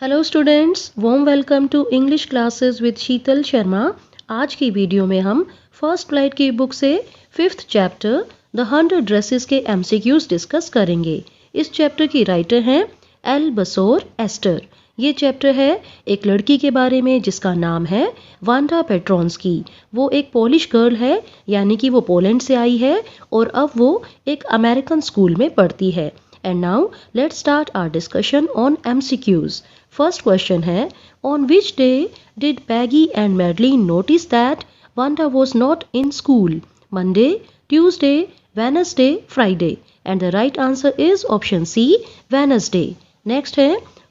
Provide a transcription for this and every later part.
Hello students, warm welcome to English classes with Sheetal Sharma. आज की video में हम फर्स्ट फ्लाइट की बुक से 5th चैप्टर द 100 ड्रेसेस के एमसीक्यूज डिस्कस करेंगे। इस चैप्टर की राइटर हैं एल बसोर एस्टर। ये चैप्टर है एक लड़की के बारे में जिसका नाम है वांडा पेट्रोन्स्की। वो एक पोलिश गर्ल है, यानी कि वो पोलैंड से आई है और अब वो एक अमेरिकन स्कूल में पढ़ती है। And now let's start our discussion on MCQs. First question है, on which day did Peggy and Madeline notice that Wanda was not in school? Monday, Tuesday, Wednesday, Friday. And the right answer is option C, Wednesday. Next है,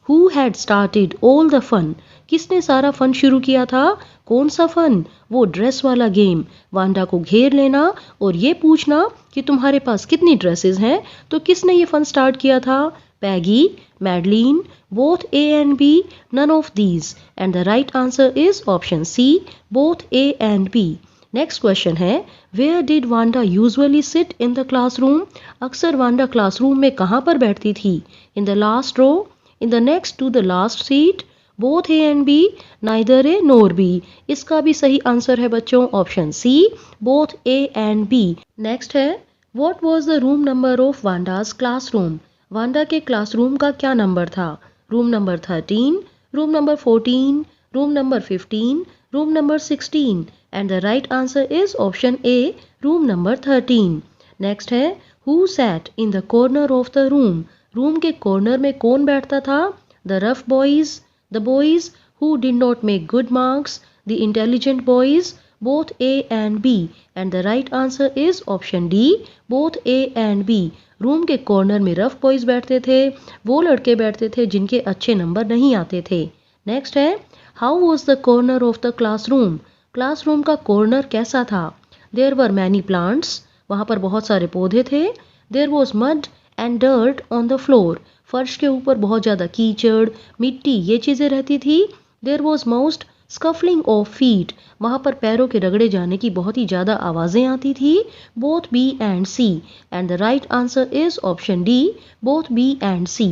who had started all the fun? किसने सारा fun शुरू किया था? कौन सा fun? वो dress वाला गेम। वांडा को घेर लेना और ये पूछना कि तुम्हारे पास कितनी ड्रेसेस हैं। तो किसने ये फन स्टार्ट किया था? Peggy, Madeline, both A and B, none of these. And the right answer is option C, both A and B. Next question है, where did Wanda usually sit in the classroom? अक्सर वांडा classroom में कहाँ पर बैठती थी? In the last row, in the next to the last seat, both A and B, neither A nor B. इसका भी सही आंसर है बच्चों option C, both A and B. Next है, what was the room number of Wanda's classroom? Wanda के classroom का क्या number था? Room number 13, room number 14, room number 15, room number 16। And the right answer is option A, room number 13। Next है, who sat in the corner of the room? Room के corner में कौन बैठता था? The rough boys, the boys who did not make good marks, the intelligent boys, both A and B. And the right answer is option D, both A and B. Room के corner में rough boys बैठते थे, वो लड़के बैठते थे जिनके अच्छे नंबर नहीं आते थे। नेक्स्ट है, how was the corner of the classroom? Classroom का कॉर्नर कैसा था? देयर वर मैनी प्लांट्स, वहाँ पर बहुत सारे पौधे थे। There was mud and dirt on the floor, फर्श के ऊपर बहुत ज़्यादा कीचड़, मिट्टी, ये चीज़ें रहती थी। There was most scuffling of feet, वहाँ पर पैरों के रगड़े जाने की बहुत ही ज़्यादा आवाज़ें आती थी। Both B and C. And the right answer is option D, both B and C.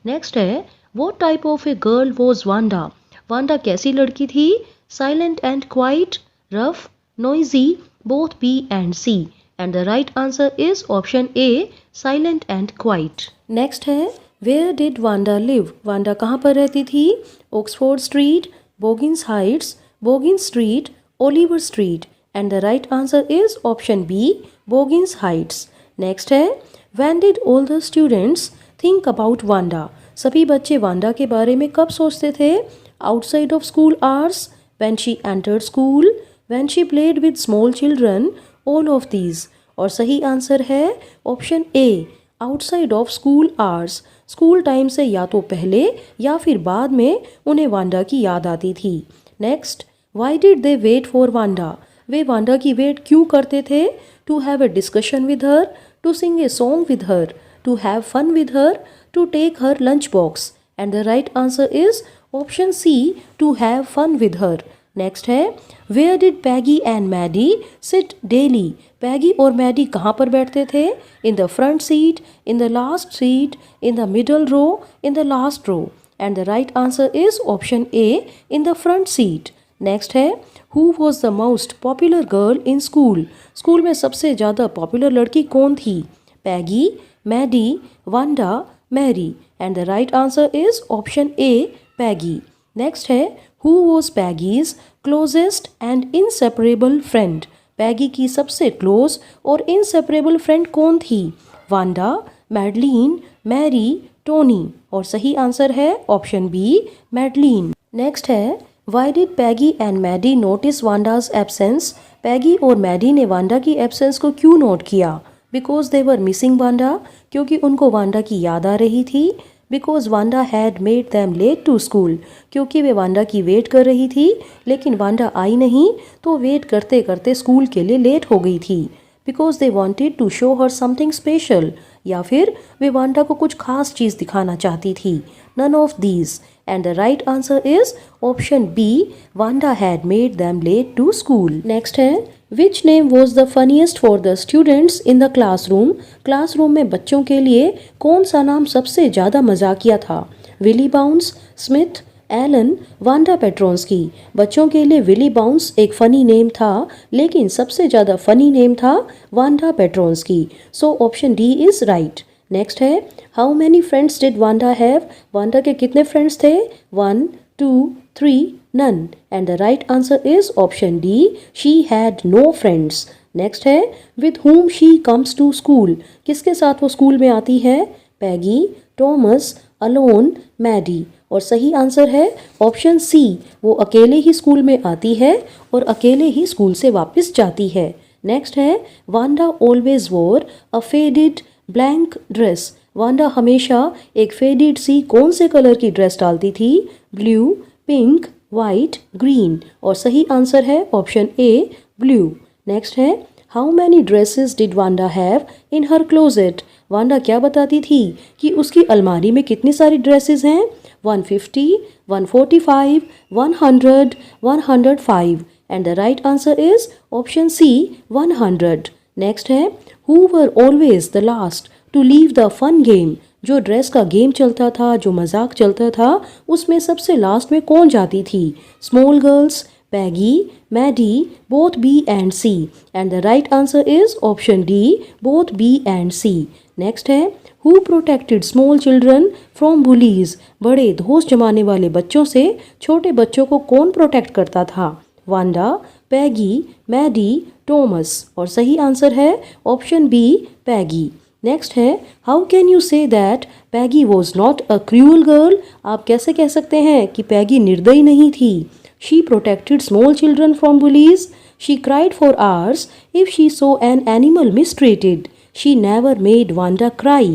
Next है, what type of a girl was Wanda? Wanda कैसी लड़की थी? Silent and quiet, rough, noisy, both B and C. And the right answer is option A, silent and quiet. Next है, where did Wanda live? Wanda कहाँ पर रहती थी? Oxford street, Boggins Heights, Boggins street, Oliver street. And the right answer is option B, Boggins Heights. Next है, when did all the students think about Wanda? सभी बच्चे Wanda के बारे में कब सोचते थे? Outside of school hours, when she entered school, when she played with small children, all of these. और सही आंसर है option A, outside of school hours. School time से या तो पहले या फिर बाद में उन्हें वांडा की याद आती थी। Next, why did they wait for Wanda? वे वांडा की वेट क्यों करते थे? To have a discussion with her, to sing a song with her, to have fun with her, to take her lunch box. And the right answer is option C, to have fun with her. Next है, where did Peggy and Maddie sit daily? Peggy और Maddie कहाँ पर बैठते थे? In the front seat, in the last seat, in the middle row, in the last row. And the right answer is option A, in the front seat. Next है, who was the most popular girl in school? School में सबसे ज़्यादा popular लड़की कौन थी? Peggy, Maddie, Wanda, Mary. And the right answer is option A, Peggy. Next है, who was Peggy's closest and inseparable friend? Peggy की सबसे close और इनसेपरेबल फ्रेंड कौन थी? Wanda, Madeline, Mary, Tony. और सही आंसर है ऑप्शन बी, मैडलिन। नेक्स्ट है, why did Peggy and Maddie notice Wanda's absence? Peggy और मैडी ने वांडा की एब्सेंस को क्यों नोट किया? Because they were missing Wanda, क्योंकि उनको वांडा की याद आ रही थी। Because Wanda had made them late to school, क्योंकि वे वांडा की वेट कर रही थी लेकिन वांडा आई नहीं तो वेट करते करते स्कूल के लिए लेट हो गई थी। Because they wanted to show her something special, या फिर वे वांडा को कुछ खास चीज़ दिखाना चाहती थी। None of these. And the right answer is option B, Wanda had made them late to school. Next है, which name was the funniest for the students in the classroom? Classroom में बच्चों के लिए कौन सा नाम सबसे ज़्यादा मजाकिया था? Willie Bounce, Smith, Allen, Wanda Petronski. बच्चों के लिए विली बाउंस एक फ़नी नेम था, लेकिन सबसे ज़्यादा फ़नी नेम था Wanda Petronski. So option D is right. Next है, how many friends did Wanda have? Wanda के कितने फ्रेंड्स थे? 1, 2, 3, none. And the right answer is option D, she had no friends. Next है, with whom she comes to school? किसके साथ वो school में आती है? पैगी, टॉमस, अलोन, मैडी। और सही आंसर है ऑप्शन सी, वो अकेले ही स्कूल में आती है और अकेले ही स्कूल से वापस जाती है। नेक्स्ट है, वांडा ऑलवेज वोर अ फेडेड ब्लैंक ड्रेस। वांडा हमेशा एक फेडेड सी कौन से कलर की ड्रेस डालती थी? Blue, pink, white, green. और सही आंसर है ऑप्शन ए, ब्लू। नेक्स्ट है, how many dresses did Wanda have in her closet? Wanda क्या बताती थी कि उसकी अलमारी में कितनी सारी ड्रेसेस हैं? 150, 145, 100, 105। And the right answer is option C, 100। Next है, who were always the last to leave the fun game? जो ड्रेस का गेम चलता था, जो मजाक चलता था, उसमें सबसे लास्ट में कौन जाती थी? Small girls, Peggy, Maddie, both B and C. And the right answer is option D, both B and C. Next है, who protected small children from bullies? बड़े धोस जमाने वाले बच्चों से छोटे बच्चों को कौन प्रोटेक्ट करता था? वांडा, पैगी, मैडी, टॉमस। और सही आंसर है ऑप्शन बी, पैगी। नेक्स्ट है, how can you say that Peggy was not a cruel girl? आप कैसे कह सकते हैं कि पैगी निर्दयी नहीं थी? She protected small children from bullies. She cried for hours if she saw an animal mistreated. She never made Wanda cry.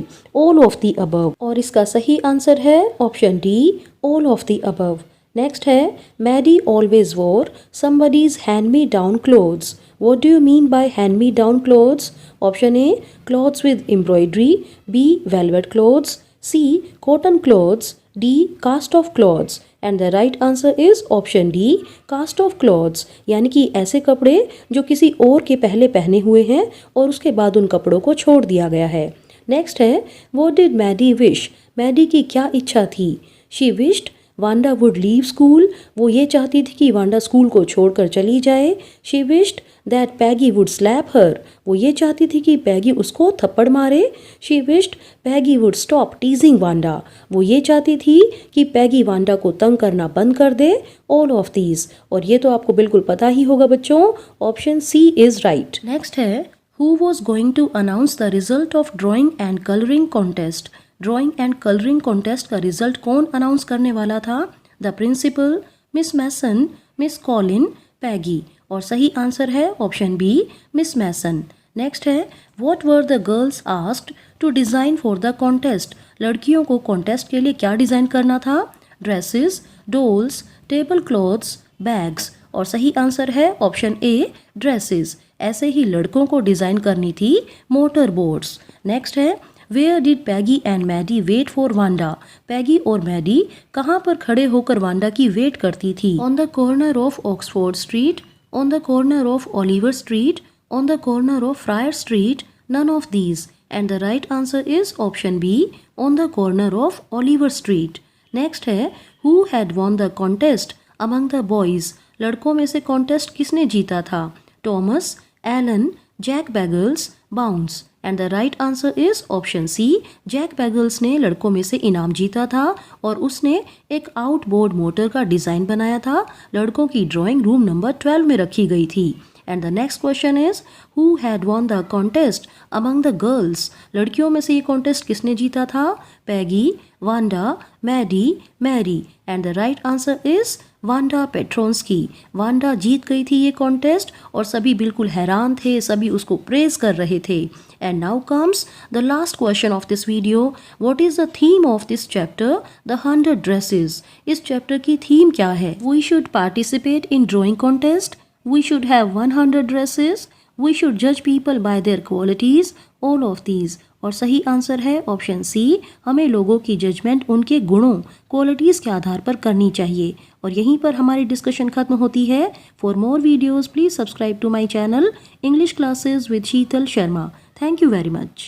All of the above. और इसका सही आंसर है option D, all of the above. Next है, Maddie always wore somebody's hand-me-down clothes. What do you mean by hand-me-down clothes? Option A, clothes with embroidery. B, velvet clothes. C, cotton clothes. D, cast off clothes. And the right answer is option D, cast off clothes. यानी कि ऐसे कपड़े जो किसी और के पहले पहने हुए हैं और उसके बाद उन कपड़ों को छोड़ दिया गया है। नेक्स्ट है, what did Maddie wish? Maddie की क्या इच्छा थी? She wished Wanda would leave school. वो ये चाहती थी कि वांडा स्कूल को छोड़कर चली जाए। She wished that Peggy would slap her. वो ये चाहती थी कि पैगी उसको थप्पड़ मारे। She wished Peggy would stop teasing Wanda. वो ये चाहती थी कि पैगी वांडा को तंग करना बंद कर दे। All of these. और ये तो आपको बिल्कुल पता ही होगा बच्चों, option C is right. Next है, who was going to announce the result of drawing and colouring contest? Drawing and colouring contest का रिजल्ट कौन अनाउंस करने वाला था? The principal, Miss Mason, Miss Colin, Peggy. और सही आंसर है option B, Miss Mason. Next है, what were the girls asked to design for the contest? लड़कियों को कॉन्टेस्ट के लिए क्या डिज़ाइन करना था? Dresses, doles, table clothes, bags. और सही आंसर है ऑप्शन ए, ड्रेसेस। ऐसे ही लड़कों को डिज़ाइन करनी थी मोटर बोट्स। नेक्स्ट है, where did Peggy and Maddie wait for Wanda? Peggy और मैडी कहाँ पर खड़े होकर वांडा की वेट करती थी? On the corner of Oxford street, on the corner of Oliver street, on the corner of Fryer street, none of these. And the right answer is option B, on the corner of Oliver street. Next है, who had won the contest among the boys? लड़कों में से contest किसने जीता था? Thomas, Allen, Jack Beggles, Bounce. And the right answer is option C, Jack Beggles ने लड़कों में से इनाम जीता था और उसने एक आउटबोर्ड मोटर का डिज़ाइन बनाया था। लड़कों की ड्राइंग रूम नंबर 12 में रखी गई थी। And the next question is, who had won the contest among the girls? लड़कियों में से ये कॉन्टेस्ट किसने जीता था? Peggy, Wanda, Maddie, Mary. And the right answer is Wanda Petronski. Wanda जीत गई थी ये कॉन्टेस्ट और सभी बिल्कुल हैरान थे, सभी उसको प्रेज कर रहे थे। And now comes the last question of this video. What is the theme of this chapter? The 100 dresses. इस chapter की theme क्या है? We should participate in drawing contest. We should have 100 dresses. We should judge people by their qualities. All of these. और सही answer है option C, हमें लोगों की जजमेंट उनके गुणों, क्वालिटीज़ के आधार पर करनी चाहिए। और यहीं पर हमारी डिस्कशन खत्म होती है। For more videos please subscribe to my channel English classes with Sheetal Sharma. Thank you very much.